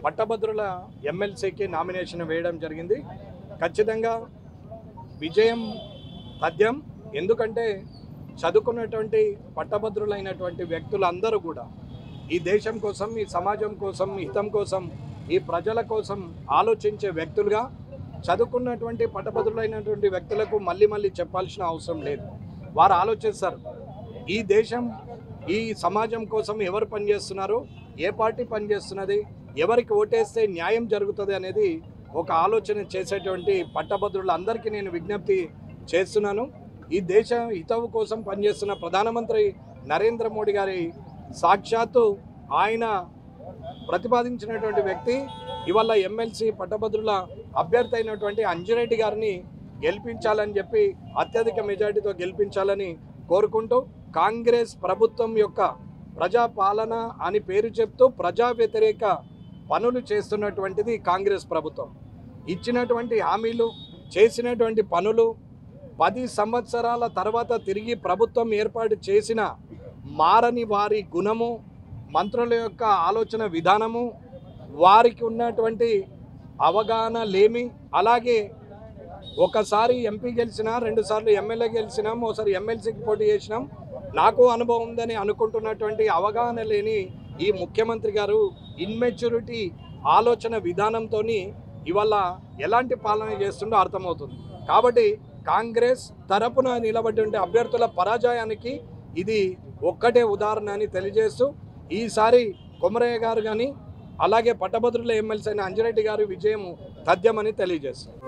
పట్టభద్రుల ఎమ్మెల్సీకి నామినేషన్ వేయడం జరిగింది. ఖచ్చితంగా విజయం తథ్యం. ఎందుకంటే చదువుకున్నటువంటి పట్టభద్రులైనటువంటి వ్యక్తులందరూ కూడా ఈ దేశం కోసం, ఈ సమాజం కోసం, హితం కోసం, ఈ ప్రజల కోసం ఆలోచించే వ్యక్తులుగా చదువుకున్నటువంటి పట్టభద్రులైనటువంటి వ్యక్తులకు మళ్ళీ చెప్పాల్సిన అవసరం లేదు. వారు ఆలోచిస్తారు ఈ దేశం, ఈ సమాజం కోసం ఎవరు పనిచేస్తున్నారు, ఏ పార్టీ పనిచేస్తున్నది, ఎవరికి ఓటేస్తే న్యాయం జరుగుతుంది అనేది ఒక ఆలోచన చేసేటువంటి పట్టభద్రులందరికీ నేను విజ్ఞప్తి చేస్తున్నాను. ఈ దేశ హితవు కోసం పనిచేస్తున్న ప్రధానమంత్రి నరేంద్ర మోడీ గారి సాక్షాత్తు ఆయన ప్రతిపాదించినటువంటి వ్యక్తి ఇవాళ ఎమ్మెల్సీ పట్టభద్రుల అభ్యర్థి అయినటువంటి అంజిరెడ్డి గారిని గెలిపించాలని చెప్పి అత్యధిక మెజార్టీతో గెలిపించాలని కోరుకుంటూ, కాంగ్రెస్ ప్రభుత్వం యొక్క ప్రజాపాలన అని పేరు చెప్తూ ప్రజా వ్యతిరేక పనులు చేస్తున్నటువంటిది కాంగ్రెస్ ప్రభుత్వం. ఇచ్చినటువంటి హామీలు, చేసినటువంటి పనులు 10 సంవత్సరాల తర్వాత తిరిగి ప్రభుత్వం ఏర్పాటు చేసిన మారని వారి గుణము, మంత్రుల యొక్క ఆలోచన విధానము, వారికి ఉన్నటువంటి అవగాహన లేమి, అలాగే ఒకసారి ఎంపీ గెలిచినా, 2 సార్లు ఎమ్మెల్యే గెలిచినాం, ఒకసారి ఎమ్మెల్సీకి పోటీ చేసినాం, నాకు అనుభవం ఉందని అనుకుంటున్నటువంటి అవగాహన లేని ఈ ముఖ్యమంత్రి గారు ఇన్మెచ్యూరిటీ ఆలోచన విధానంతో ఇవాళ ఎలాంటి పాలన చేస్తుండో అర్థమవుతుంది. కాబట్టి కాంగ్రెస్ తరపున నిలబడి అభ్యర్థుల పరాజయానికి ఇది ఒక్కటే ఉదాహరణ అని తెలియజేస్తూ, ఈసారి కొమరయ్య గారు కానీ అలాగే పట్టభద్రుల ఎమ్మెల్సీ అయిన అంజిరెడ్డి గారి విజయం తథ్యమని తెలియజేస్తారు.